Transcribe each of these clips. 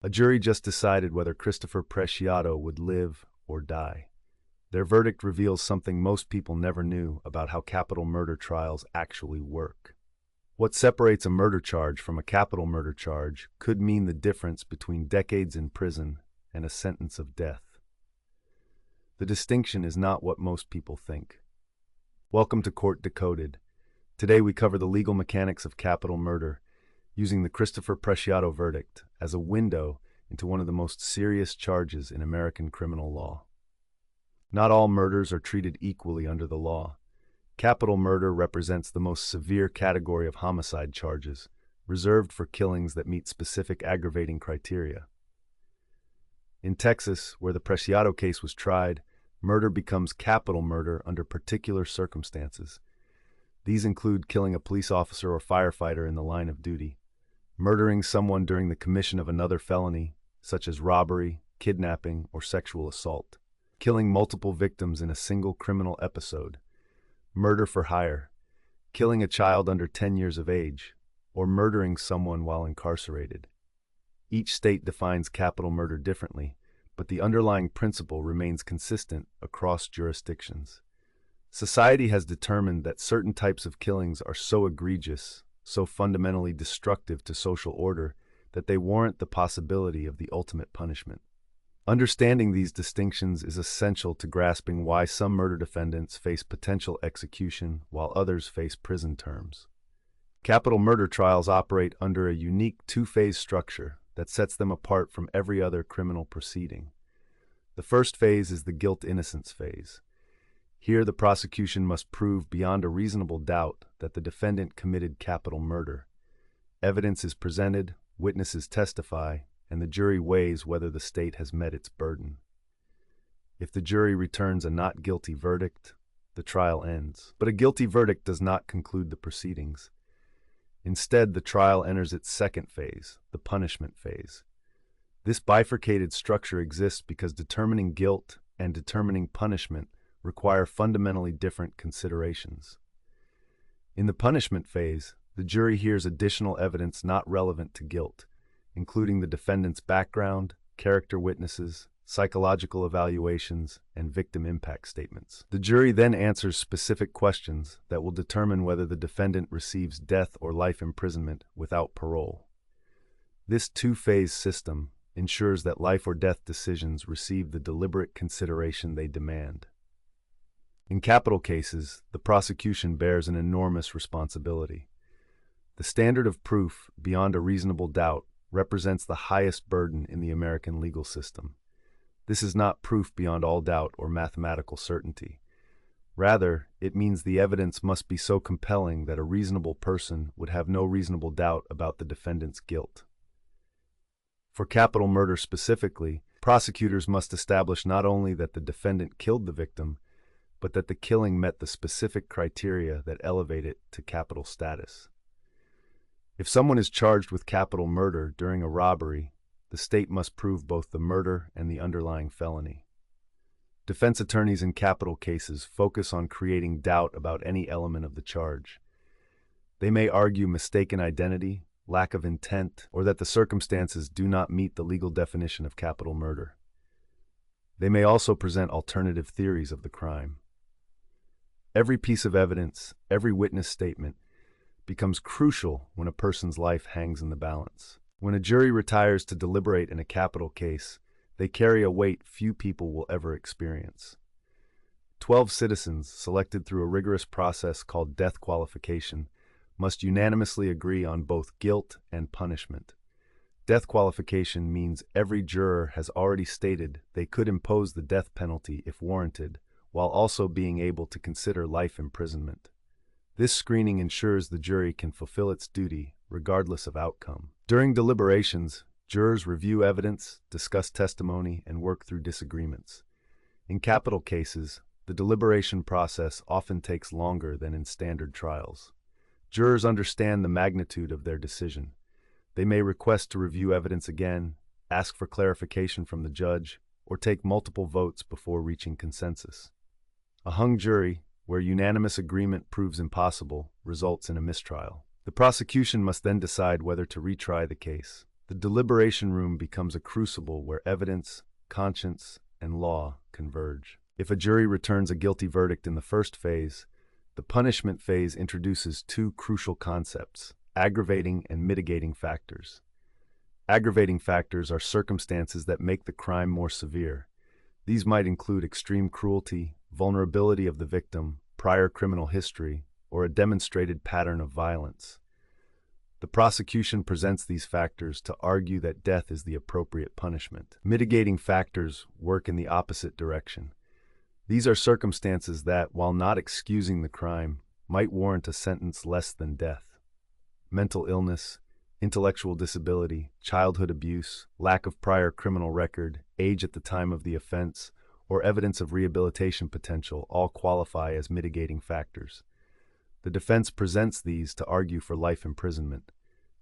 A jury just decided whether Christopher Preciado would live or die. Their verdict reveals something most people never knew about how capital murder trials actually work. What separates a murder charge from a capital murder charge could mean the difference between decades in prison and a sentence of death. The distinction is not what most people think. Welcome to Court Decoded. Today we cover the legal mechanics of capital murder, using the Christopher Preciado verdict as a window into one of the most serious charges in American criminal law. Not all murders are treated equally under the law. Capital murder represents the most severe category of homicide charges, reserved for killings that meet specific aggravating criteria. In Texas, where the Preciado case was tried, murder becomes capital murder under particular circumstances. These include killing a police officer or firefighter in the line of duty, murdering someone during the commission of another felony, such as robbery, kidnapping, or sexual assault, killing multiple victims in a single criminal episode, murder for hire, killing a child under 10 years of age, or murdering someone while incarcerated. Each state defines capital murder differently, but the underlying principle remains consistent across jurisdictions. Society has determined that certain types of killings are so egregious, so fundamentally destructive to social order, that they warrant the possibility of the ultimate punishment. Understanding these distinctions is essential to grasping why some murder defendants face potential execution while others face prison terms. Capital murder trials operate under a unique two-phase structure that sets them apart from every other criminal proceeding. The first phase is the guilt-innocence phase. Here, the prosecution must prove beyond a reasonable doubt that the defendant committed capital murder. Evidence is presented, witnesses testify, and the jury weighs whether the state has met its burden. If the jury returns a not guilty verdict, the trial ends. But a guilty verdict does not conclude the proceedings. Instead, the trial enters its second phase, the punishment phase. This bifurcated structure exists because determining guilt and determining punishment require fundamentally different considerations. In the punishment phase, the jury hears additional evidence not relevant to guilt, including the defendant's background, character witnesses, psychological evaluations, and victim impact statements. The jury then answers specific questions that will determine whether the defendant receives death or life imprisonment without parole. This two-phase system ensures that life or death decisions receive the deliberate consideration they demand. In capital cases, the prosecution bears an enormous responsibility. The standard of proof, beyond a reasonable doubt, represents the highest burden in the American legal system. This is not proof beyond all doubt or mathematical certainty. Rather, it means the evidence must be so compelling that a reasonable person would have no reasonable doubt about the defendant's guilt. For capital murder specifically, prosecutors must establish not only that the defendant killed the victim, but that the killing met the specific criteria that elevate it to capital status. If someone is charged with capital murder during a robbery, the state must prove both the murder and the underlying felony. Defense attorneys in capital cases focus on creating doubt about any element of the charge. They may argue mistaken identity, lack of intent, or that the circumstances do not meet the legal definition of capital murder. They may also present alternative theories of the crime. Every piece of evidence, every witness statement, becomes crucial when a person's life hangs in the balance. When a jury retires to deliberate in a capital case, they carry a weight few people will ever experience. 12 citizens, selected through a rigorous process called death qualification, must unanimously agree on both guilt and punishment. Death qualification means every juror has already stated they could impose the death penalty if warranted, while also being able to consider life imprisonment. This screening ensures the jury can fulfill its duty regardless of outcome. During deliberations, jurors review evidence, discuss testimony, and work through disagreements. In capital cases, the deliberation process often takes longer than in standard trials. Jurors understand the magnitude of their decision. They may request to review evidence again, ask for clarification from the judge, or take multiple votes before reaching consensus. A hung jury, where unanimous agreement proves impossible, results in a mistrial. The prosecution must then decide whether to retry the case. The deliberation room becomes a crucible where evidence, conscience, and law converge. If a jury returns a guilty verdict in the first phase, the punishment phase introduces two crucial concepts: aggravating and mitigating factors. Aggravating factors are circumstances that make the crime more severe. These might include extreme cruelty, vulnerability of the victim, prior criminal history, or a demonstrated pattern of violence. The prosecution presents these factors to argue that death is the appropriate punishment. Mitigating factors work in the opposite direction. These are circumstances that, while not excusing the crime, might warrant a sentence less than death. Mental illness, intellectual disability, childhood abuse, lack of prior criminal record, age at the time of the offense, or evidence of rehabilitation potential all qualify as mitigating factors. The defense presents these to argue for life imprisonment.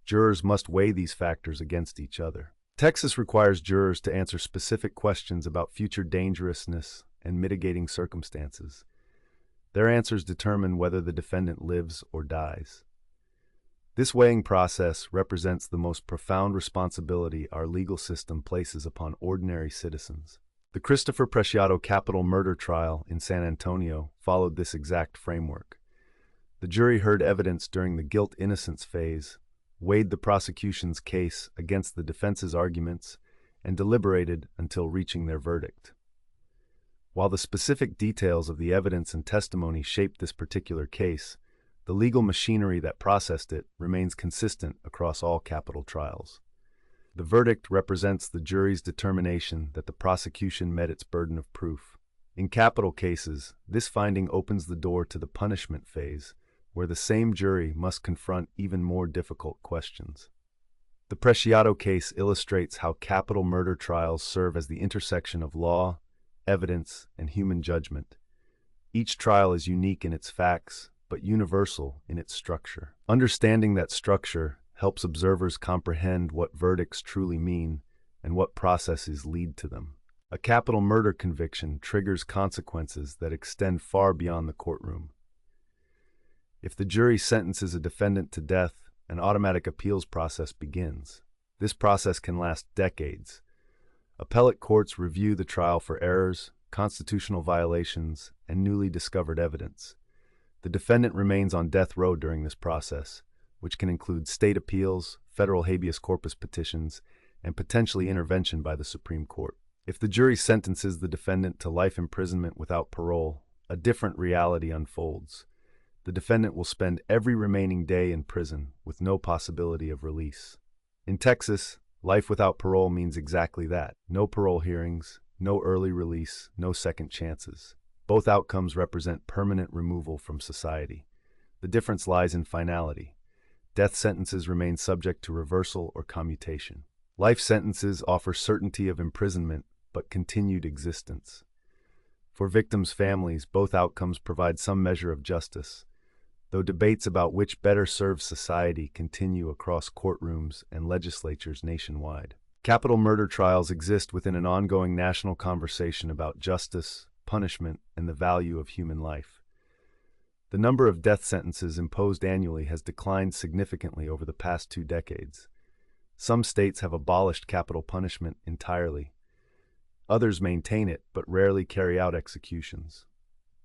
Jurors must weigh these factors against each other. Texas requires jurors to answer specific questions about future dangerousness and mitigating circumstances. Their answers determine whether the defendant lives or dies. This weighing process represents the most profound responsibility our legal system places upon ordinary citizens. The Christopher Preciado capital murder trial in San Antonio followed this exact framework. The jury heard evidence during the guilt-innocence phase, weighed the prosecution's case against the defense's arguments, and deliberated until reaching their verdict. While the specific details of the evidence and testimony shaped this particular case, the legal machinery that processed it remains consistent across all capital trials. The verdict represents the jury's determination that the prosecution met its burden of proof. In capital cases, this finding opens the door to the punishment phase, where the same jury must confront even more difficult questions. The Preciado case illustrates how capital murder trials serve as the intersection of law, evidence, and human judgment. Each trial is unique in its facts, but universal in its structure. Understanding that structure helps observers comprehend what verdicts truly mean and what processes lead to them. A capital murder conviction triggers consequences that extend far beyond the courtroom. If the jury sentences a defendant to death, an automatic appeals process begins. This process can last decades. Appellate courts review the trial for errors, constitutional violations, and newly discovered evidence. The defendant remains on death row during this process, which can include state appeals, federal habeas corpus petitions, and potentially intervention by the Supreme Court. If the jury sentences the defendant to life imprisonment without parole, a different reality unfolds. The defendant will spend every remaining day in prison with no possibility of release. In Texas, life without parole means exactly that. No parole hearings, no early release, no second chances. Both outcomes represent permanent removal from society. The difference lies in finality. Death sentences remain subject to reversal or commutation. Life sentences offer certainty of imprisonment, but continued existence. For victims' families, both outcomes provide some measure of justice, though debates about which better serves society continue across courtrooms and legislatures nationwide. Capital murder trials exist within an ongoing national conversation about justice, punishment, and the value of human life. The number of death sentences imposed annually has declined significantly over the past 2 decades. Some states have abolished capital punishment entirely. Others maintain it, but rarely carry out executions.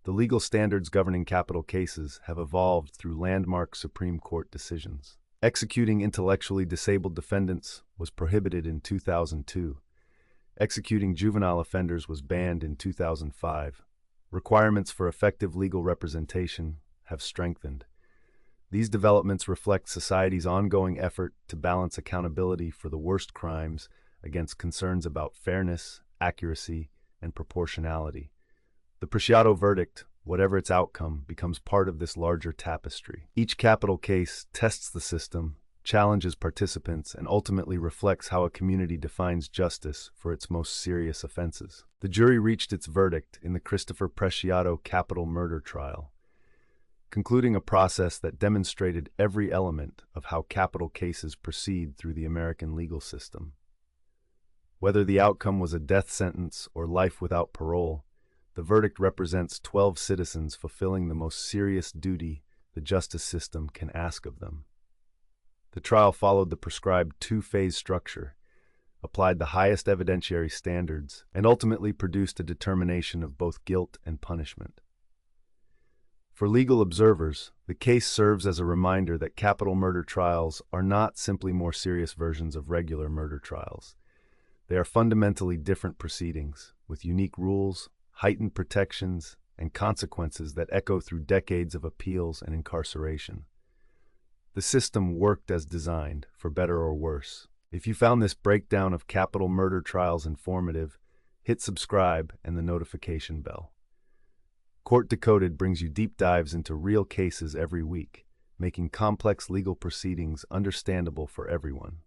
The legal standards governing capital cases have evolved through landmark Supreme Court decisions. Executing intellectually disabled defendants was prohibited in 2002. Executing juvenile offenders was banned in 2005. Requirements for effective legal representation have strengthened. These developments reflect society's ongoing effort to balance accountability for the worst crimes against concerns about fairness, accuracy, and proportionality. The Preciado verdict, whatever its outcome, becomes part of this larger tapestry. Each capital case tests the system, challenges participants, and ultimately reflects how a community defines justice for its most serious offenses. The jury reached its verdict in the Christopher Preciado capital murder trial, concluding a process that demonstrated every element of how capital cases proceed through the American legal system. Whether the outcome was a death sentence or life without parole, the verdict represents 12 citizens fulfilling the most serious duty the justice system can ask of them. The trial followed the prescribed two-phase structure, applied the highest evidentiary standards, and ultimately produced a determination of both guilt and punishment. For legal observers, the case serves as a reminder that capital murder trials are not simply more serious versions of regular murder trials. They are fundamentally different proceedings, with unique rules, heightened protections, and consequences that echo through decades of appeals and incarceration. The system worked as designed, for better or worse. If you found this breakdown of capital murder trials informative, hit subscribe and the notification bell. Court Decoded brings you deep dives into real cases every week, making complex legal proceedings understandable for everyone.